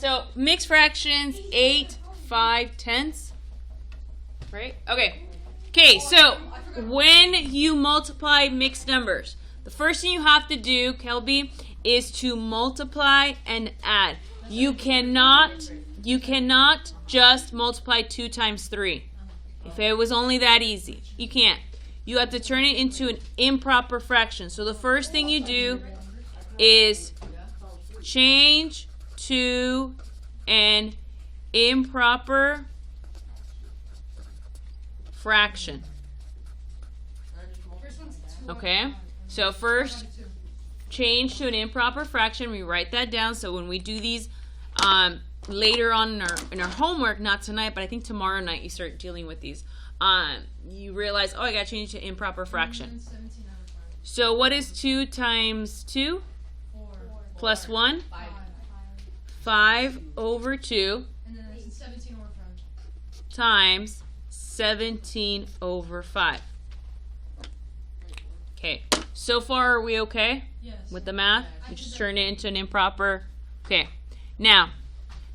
So mixed fractions, 8, 5/10. Right? Okay, so when you multiply mixed numbers, the first thing you have to do, Kelby, is to multiply and add. You cannot just multiply 2 times 3. If it was only that easy. You can't. You have to turn it into an improper fraction. So the first thing you do is change to an improper fraction. Okay? So first, change to an improper fraction. We write that down so when we do these later on in our homework, not tonight, but I think tomorrow night you start dealing with these. You realize, oh, I got to change to improper fraction. So what is 2 times 2? 4. Plus 1? 5 over 2. And then 17 over 5. Times 17 over 5. Okay, so far are we okay? Yes. With the math? We just turned it into an improper. Okay, now,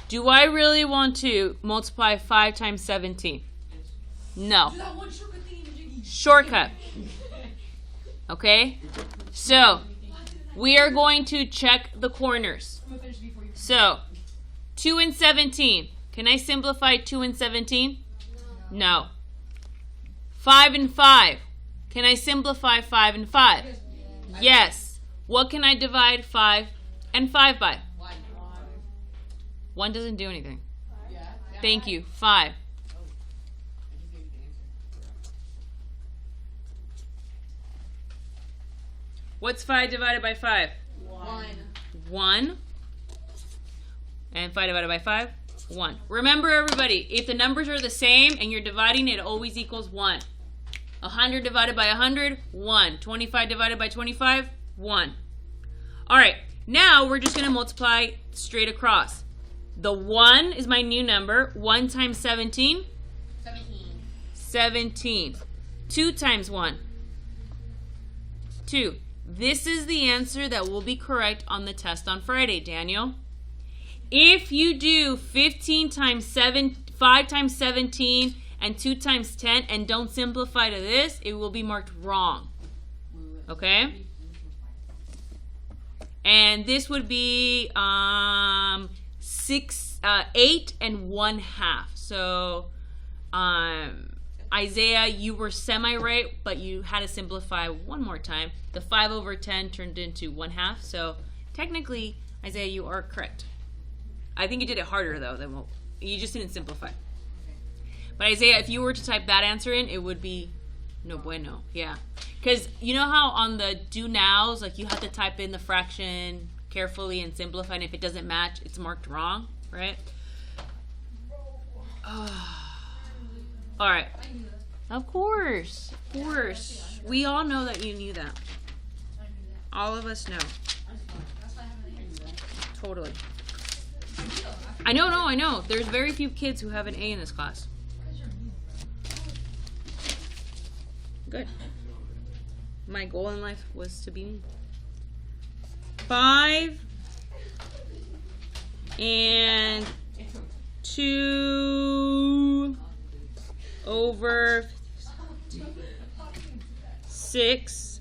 do I really want to multiply 5 times 17? No. Shortcut. Okay, so we are going to check the corners. So, 2 and 17. Can I simplify 2 and 17? No. 5 and 5. Can I simplify 5 and 5? Yes. What can I divide 5 and 5 by? 1 doesn't do anything. Thank you. 5. What's 5 divided by 5? 1. And 5 divided by 5? 1. Remember, everybody, if the numbers are the same and you're dividing, it always equals 1. 100 divided by 100, 1. 25 divided by 25, 1. All right, now we're just going to multiply straight across. The 1 is my new number. 1 times 17? 17. 2 times 1? 2. This is the answer that will be correct on the test on Friday, Daniel. If you do 15 times 7, 5 times 17, and 2 times 10, and don't simplify to this, it will be marked wrong. Okay? And this would be 8 and 1/2. So, Isaiah, you were semi-right, but you had to simplify one more time. The 5 over 10 turned into 1/2. So, technically, Isaiah, you are correct. I think you did it harder, though. Than you just didn't simplify. But Isaiah, if you were to type that answer in, it would be no bueno. Yeah. Because you know how on the do nows, like you have to type in the fraction carefully and simplify, and if it doesn't match, it's marked wrong, right? All right. Of course. Of course. We all know that you knew that. All of us know. Totally. I know. There's very few kids who have an A in this class. Good. My goal in life was to be me. 5 and 2 over 6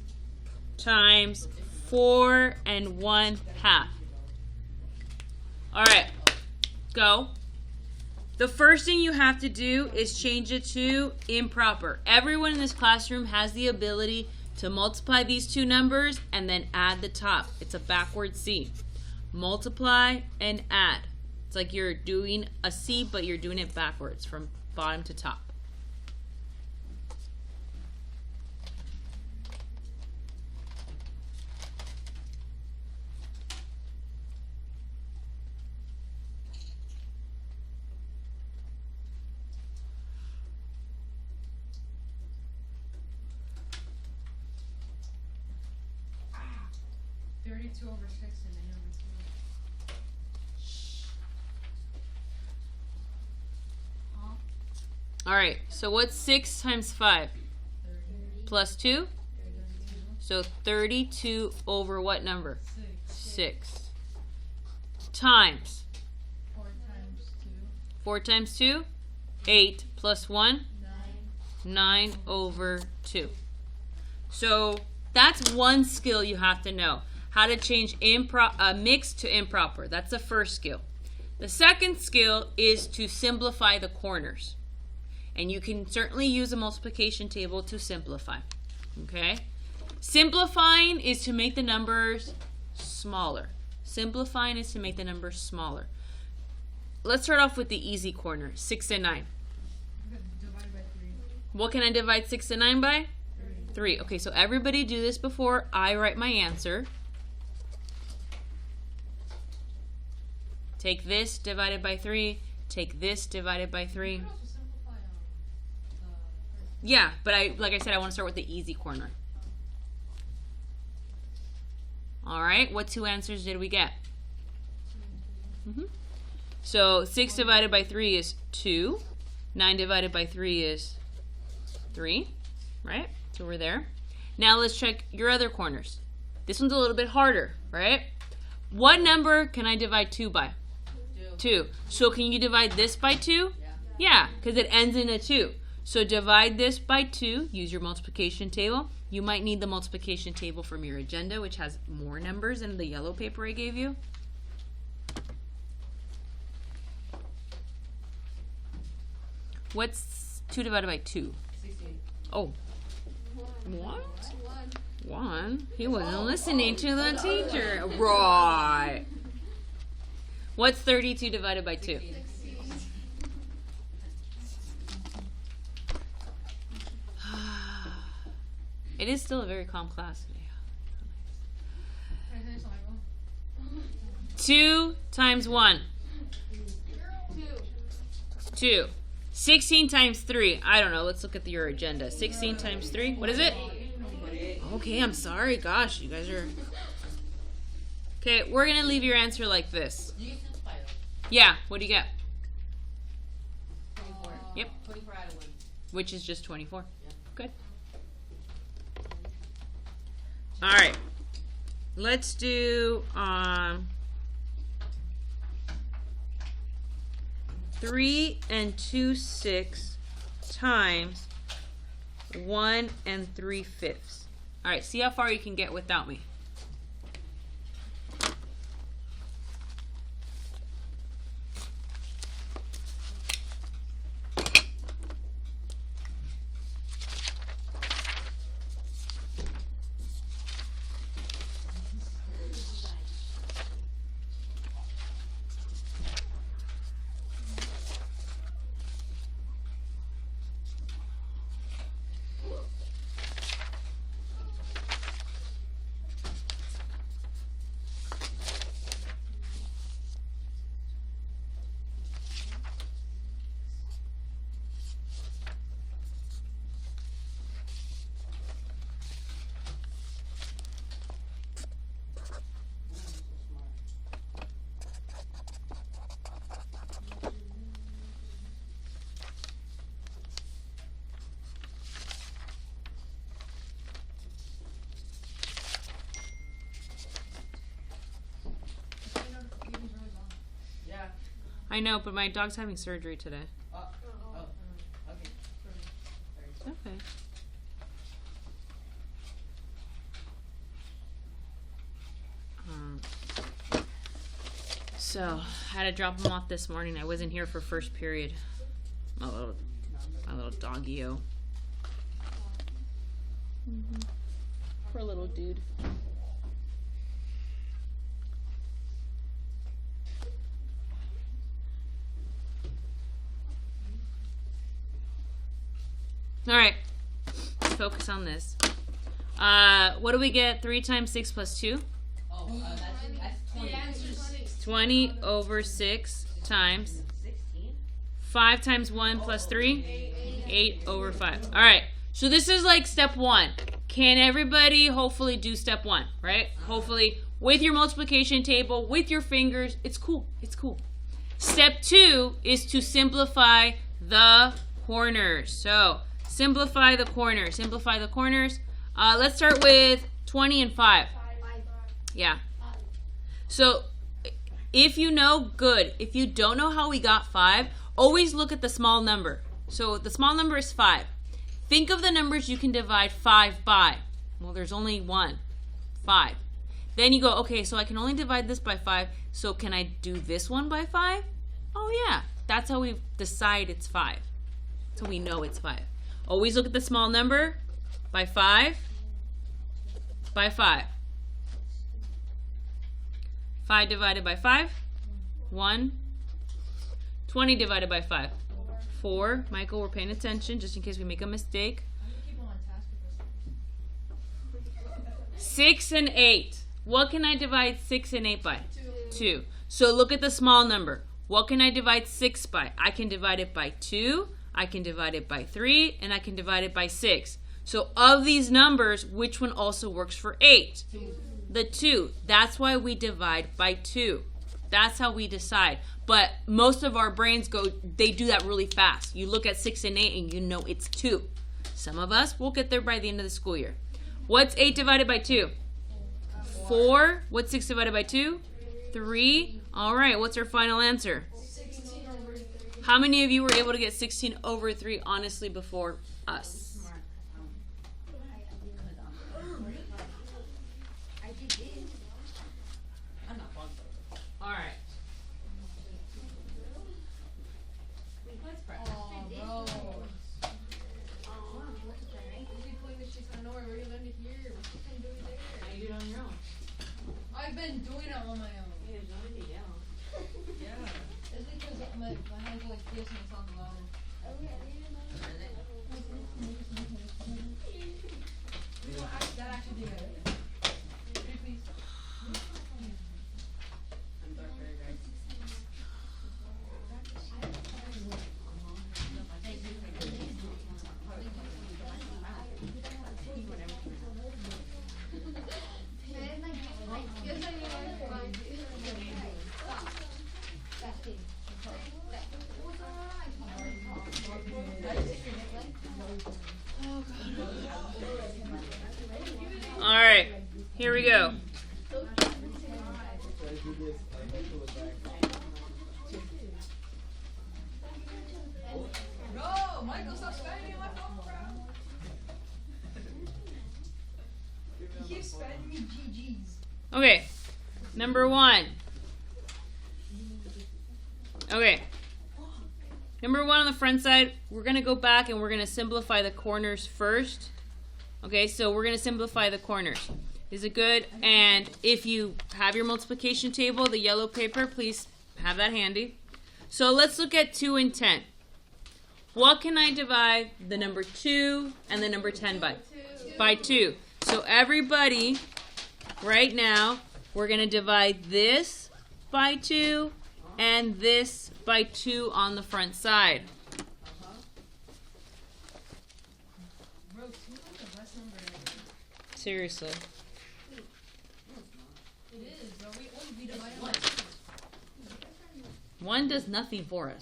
times 4 and 1/2. All right, go. The first thing you have to do is change it to improper. Everyone in this classroom has the ability to multiply these two numbers and then add the top. It's a backward C. Multiply and add. It's like you're doing a C, but you're doing it backwards from bottom to top. Over 6 and then number 2. All right, so what's 6 times 5? 30. Plus 2? 32. So 32 over what number? 6. 6. Times? 4 4 times 2, 8 plus 1, 9 over 2. So that's one skill you have to know. How to change mixed to improper. That's the first skill. The second skill is to simplify the corners. And you can certainly use a multiplication table to simplify. Okay? Simplifying is to make the numbers smaller. Simplifying is to make the numbers smaller. Let's start off with the easy corner, 6 and 9. Divided by 3. What can I divide 6 and 9 by? 3. Okay, so everybody do this before I write my answer. Take this divided by 3. Take this divided by 3. You could also simplify the Yeah, but like I said, I want to start with the easy corner. All right, what 2 answers did we get? So 6 divided by 3 is 2. 9 divided by 3 is 3, right? So we're there. Now let's check your other corners. This one's a little bit harder, right? What number can I divide 2 by? 2. So can you divide this by 2? Yeah, because it ends in a 2. So divide this by 2. Use your multiplication table. You might need the multiplication table from your agenda, which has more numbers than the yellow paper I gave you. What's 2 divided by 2? 16. Oh. What? 1? He wasn't listening to the teacher. Right. What's 32 divided by 2? 16. It is still a very calm class today. Can I say something? 2 times 1. 2. 16 times 3. I don't know. Let's look at your agenda. 16 times 3. What is it? Okay, I'm sorry. Gosh, you guys are... Okay, we're going to leave your answer like this. Do you simplify though? Yeah, what do you get? 24. Yep. 24 out of 1. Which is just 24. Yeah. Good. All right. Let's do 3 and 2/6 times 1 and 3/5. All right, see how far you can get without me. Yeah. I know, but my dog's having surgery today. Oh. Okay. Okay. So, I had to drop him off this morning. I wasn't here for first period. My little doggy-o. Poor little dude. All right, focus on this. What do we get? 3 times 6 plus 2? Oh, that's 20. 20 over 6 times 16. 5 times 1 plus 3? 8 over 5. All right, so this is like step 1. Can everybody hopefully do step 1, right? Hopefully with your multiplication table, with your fingers. It's cool. It's cool. Step 2 is to simplify the corners. So simplify the corners. Simplify the corners. Let's start with 20 and 5. Yeah. So if you know, good. If you don't know how we got 5, always look at the small number. So the small number is 5. Think of the numbers you can divide 5 by. Well, there's only one, 5. Then you go, okay, so I can only divide this by 5, so can I do this one by 5? Oh yeah, that's how we decide it's 5. So we know it's 5. Always look at the small number by 5, by 5. 5 divided by 5, 1. 20 divided by 5, 4. Michael, we're paying attention just in case we make a mistake. I'm gonna keep them on task with this. 6 and 8. What can I divide 6 and 8 by? 2. So look at the small number. What can I divide 6 by? I can divide it by 2, I can divide it by 3, and I can divide it by 6. So of these numbers, which one also works for 8? The 2. That's why we divide by 2. That's how we decide. But most of our brains they do that really fast. You look at 6 and 8 and you know it's 2. Some of us will get there by the end of the school year. What's 8 divided by 2? 4. What's 6 divided by 2? 3. All right, what's our final answer? 16 over 3. How many of you were able to get 16 over 3 honestly before us? All right. Let's practice. Oh, bro. You keep playing this shit, I know I already learned it here. What you can do it there? Now you do it on your own. I've been doing it on my own. Yeah, there's no idea. Yeah. It's because my hands are like this and it sounds louder. You know, that actually did it. Pretty please. I'm dark, very dark. All right. Here we go. Bro, Michael, stop spamming my phone, bro. He keeps spamming me GGs. Okay. Number 1. Okay. Number 1 on the front side, we're going to go back and we're going to simplify the corners first. Okay, so we're going to simplify the corners. Is it good? And if you have your multiplication table, the yellow paper, please have that handy. So let's look at 2 and 10. What can I divide the number 2 and the number 10 by? By 2. So everybody, right now, we're going to divide this by 2 and this by 2 on the front side. Bro, 2 is the best number ever. Seriously. It is, bro. We divided by 1 does nothing for us.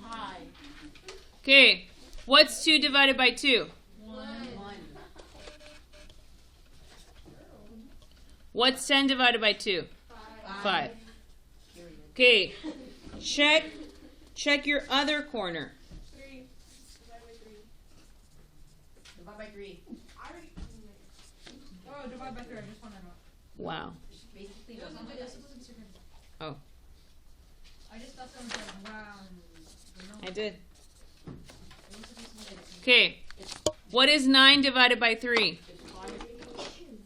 Hi. Okay, what's 2 divided by 2? 1. What's 10 divided by 2? 5. Okay, check your other corner. 3. Divide by 3. Oh, divide by 3. I just found that out. Wow. Basically, It wasn't good. This wasn't secret. Oh, I just thought someone said, wow. No, I did. it was supposed to be Okay, what is 9 divided by 3? it's 5.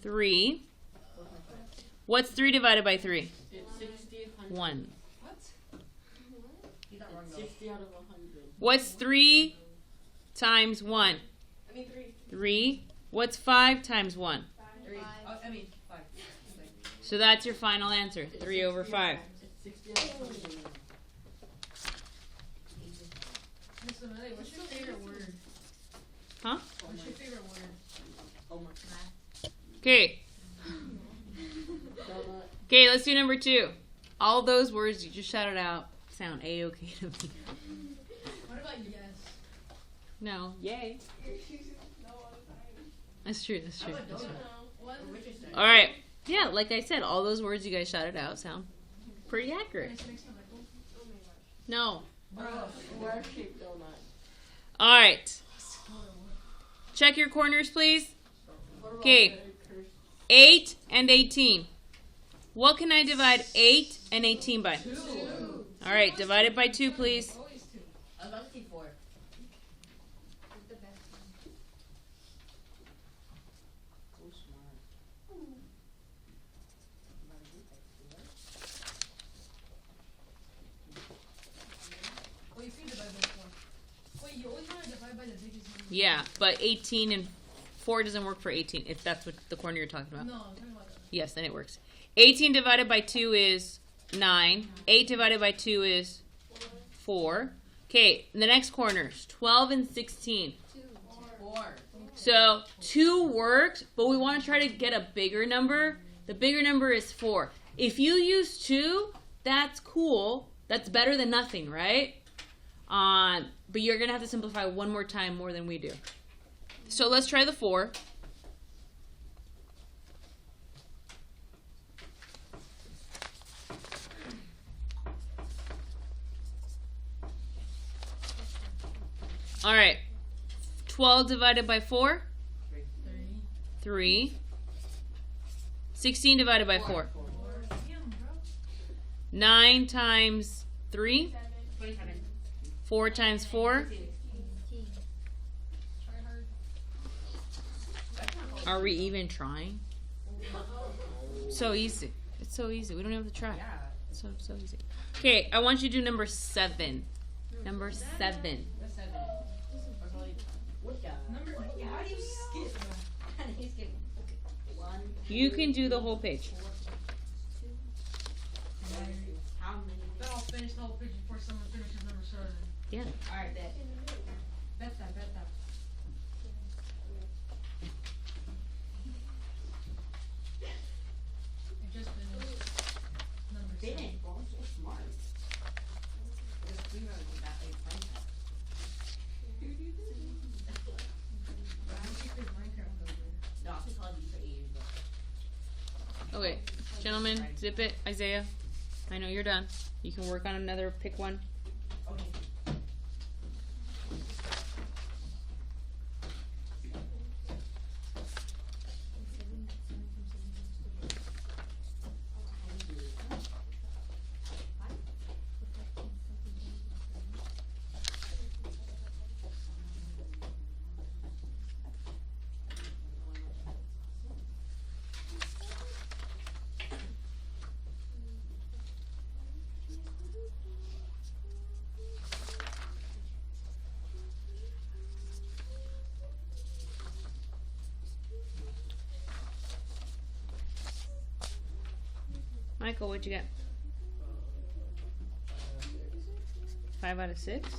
3. What's 3 divided by 3? It's 60, 100. 1. What? He's not wrong, though. 60 out of 100. What's 3 times 1? I mean 3. 3. What's 5 times 1? 3. Oh, I mean 5. So that's your final answer, 3 over 5. It's 60 out of 100. Miss Amelia, what's your favorite word? Huh? What's your favorite word? Oh my. Okay. Okay, let's do number 2. All those words you just shouted out sound A-okay to me. What about yes? No. Yay. That's true, that's true. That's true. What? All right. Yeah, like I said, all those words you guys shouted out sound pretty accurate. Nice mix to Michael. No. Square shaped donut. All right. Check your corners, please. Okay. 8 and 18. What can I divide 8 and 18 by? 2. All right, divide it by 2, please. Always 2. I was about to say 4. It's the best one. So smart. Well, you can divide by 4. Wait, you always want to divide by the biggest number. Yeah, but 18 and 4 doesn't work for 18, if that's what the corner you're talking about. No, I'm talking about that. Yes, then it works. 18 divided by 2 is 9. 8 divided by 2 is 4. Okay, the next corners, 12 and 16. 4. So 2 works, but we want to try to get a bigger number. The bigger number is 4. If you use 2, that's cool. That's better than nothing, right? But you're going to have to simplify one more time more than we do. So let's try the 4. All right. 12 divided by 4? 3. 16 divided by 4? 9 times 3? 27. 4 times 4? Try hard. Are we even trying? So easy. It's so easy. We don't even have to try. Yeah. So easy. Okay, I want you to do number 7. Number 7. That's 7. What the? Number, why do you skip? He's getting 1. You can do the whole page. How many? But I'll finish the whole page before someone finishes number 7. Yeah. Alright, bet. Bet that. I just finished number 7. Finish, bro. So smart. Because we were like that, like, friends. But I keep his Minecraft over. No, I think I'll do for 8 years, but. Okay, gentlemen, zip it. Isaiah, I know you're done. You can work on another, pick one. Okay. Michael, what'd you get? 5 out of 6?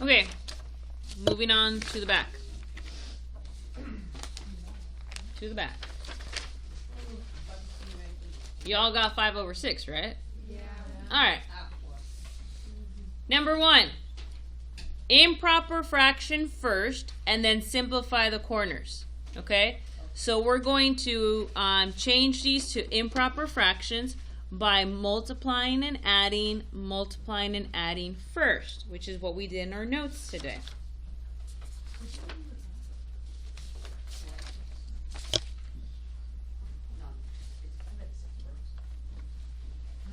Okay, moving on to the back. To the back. Y'all got 5 over 6, right? Yeah. Alright. Number 1. Improper fraction first, and then simplify the corners. Okay? So we're going to change these to improper fractions by multiplying and adding first, which is what we did in our notes today. I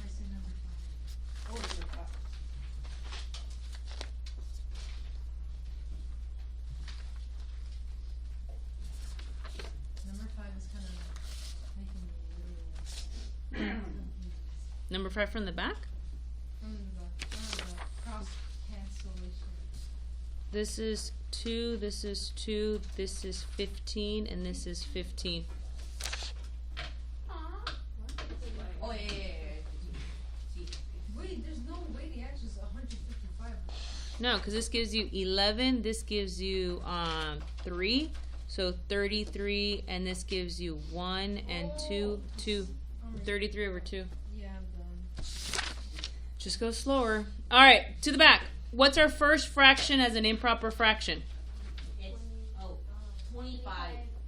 say number 5. Number 5 is kind of making me a little confused. Number 5 from the back? From the cross cancellation. This is 2, this is 2, this is 15, and this is 15. Oh, yeah. Wait, there's no way the answer is 155. No, because this gives you 11, this gives you 3, so 33, and this gives you 1 and 2, 2. 33 over 2. Yeah, I'm done. Just go slower. All right, to the back. What's our first fraction as an improper fraction? It's 25.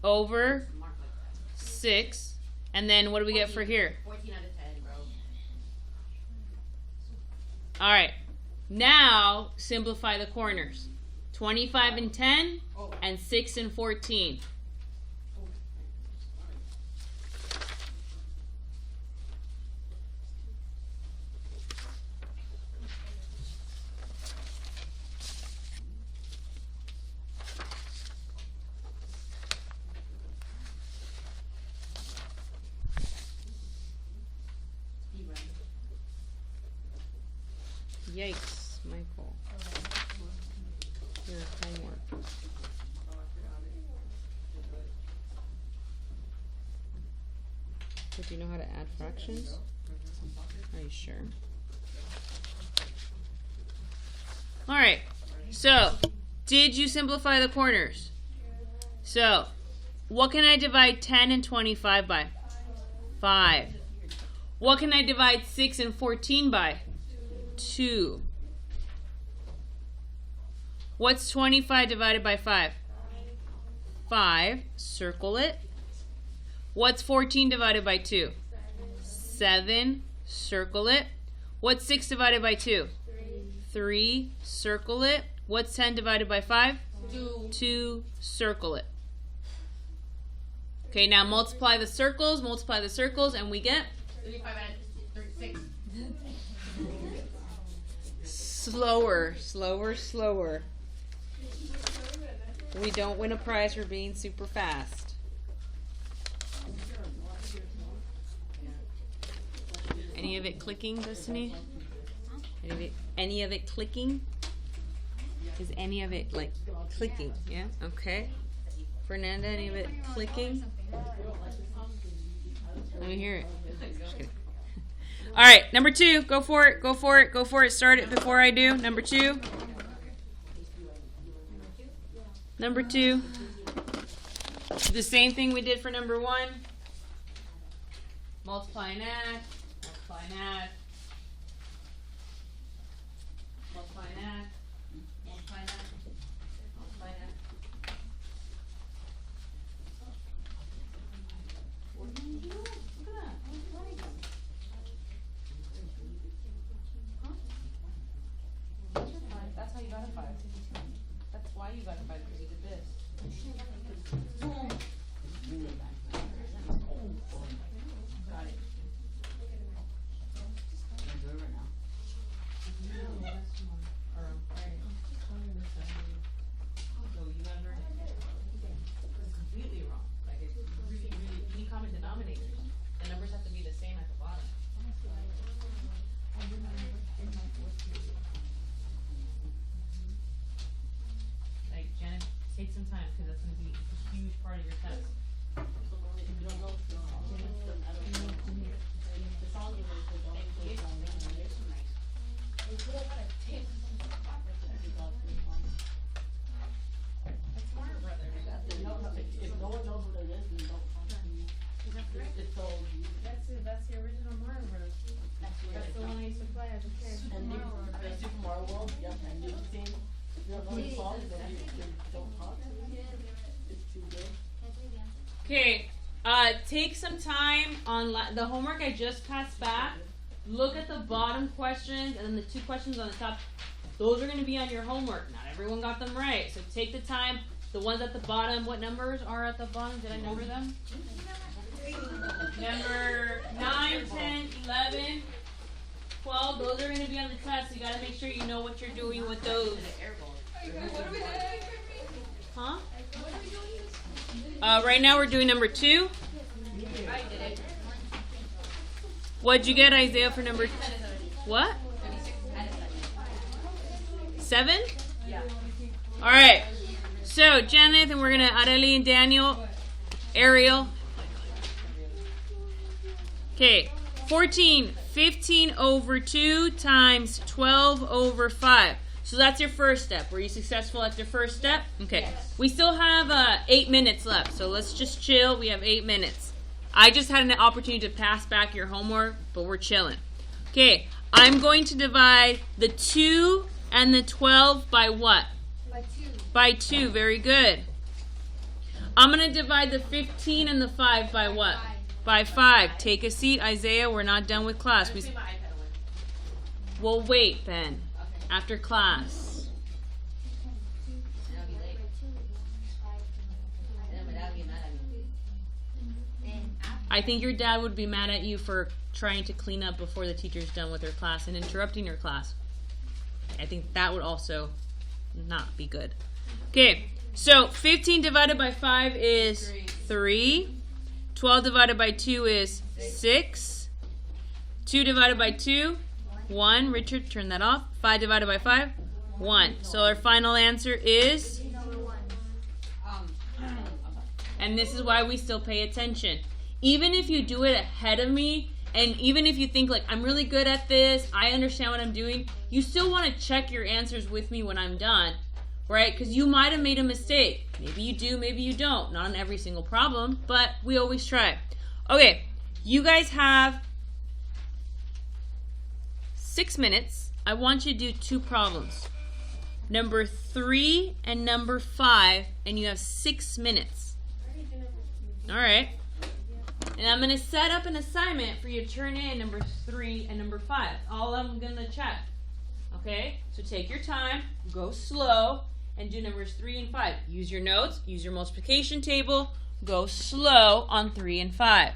Over Mark like that. 6. And then what do we get for here? 14 out of 10, bro. All right. Now simplify the corners. 25 and 10 and 6 and 14. Yikes, Michael. Your homework. But do you know how to add fractions? Are you sure? Alright, so did you simplify the corners? So, what can I divide 10 and 25 by? 5. What can I divide 6 and 14 by? 2. What's 25 divided by 5? 5. Circle it. What's 14 divided by 2? 7. Circle it. What's 6 divided by 2? 3. Circle it. What's 10 divided by 5? 2. Circle it. Okay, now multiply the circles, and we get 35 out of 36. slower. We don't win a prize for being super fast. Any of it clicking, Destiny? Any of it clicking? Is any of it like clicking? Yeah? Okay. Fernanda, any of it clicking? Let me hear it. Just kidding. All right, number 2. Go for it. Start it before I do. Number 2. Number 2. The same thing we did for number 1. Multiply and add. Multiply and add. Multiply and add. Multiply and add. Multiply and add. What did you do? Look at that. I was right. That's how you got a 5. That's why you got a 5, because you did this. Got it. So you gotta learn it. It's completely wrong. Like it's really, you need common denominators. The numbers have to be the same at the bottom. Like Janet, take some time because that's gonna be a huge part of your test. That's the original Mario Bros. That's the one I used to play as a kid. Super Mario World, yep, and you've seen, you know, those songs that you don't talk. It's too good. Okay, take some time on the homework I just passed back. Look at the bottom questions and then the 2 questions on the top. Those are going to be on your homework. Not everyone got them right, so take the time. The ones at the bottom, what numbers are at the bottom? Did I number them? Number 9, 10, 11, 12. Those are going to be on the test, so you got to make sure you know what you're doing with those. Huh? Right now we're doing number 2. What'd you get, Isaiah, for number? What? 7? Yeah. All right. So, Janet, and we're going to, Arely and Daniel, Ariel. Okay. 15 over 2 times 12 over 5. So that's your first step. Were you successful at your first step? Okay. Yes. We still have 8 minutes left, so let's just chill. We have 8 minutes. I just had an opportunity to pass back your homework, but we're chilling. Okay, I'm going to divide the 2 and the 12 by what? By 2. By 2, very good. I'm going to divide the 15 and the 5 by what? By 5. Take a seat, Isaiah. We're not done with class. Let's leave my iPad away. We'll wait then, Okay. after class. And I'll be late. And then my dad will get mad at me. I think your dad would be mad at you for trying to clean up before the teacher's done with her class and interrupting her class. I think that would also not be good. Okay, so 15 divided by 5 is 3. 12 divided by 2 is 6. 2 divided by 2, 1. Richard, turn that off. 5 divided by 5, 1. So our final answer is, and this is why we still pay attention. Even if you do it ahead of me, and even if you think like, I'm really good at this, I understand what I'm doing, you still want to check your answers with me when I'm done, right? Because you might have made a mistake. Maybe you do, maybe you don't. Not on every single problem, but we always try. Okay, you guys have 6 minutes. I want you to do 2 problems. Number 3 and number 5, and you have 6 minutes. All right. And I'm going to set up an assignment for you to turn in number 3 and number 5. All I'm going to check. Okay? So take your time, go slow, and do numbers 3 and 5. Use your notes, use your multiplication table, go slow on 3 and 5.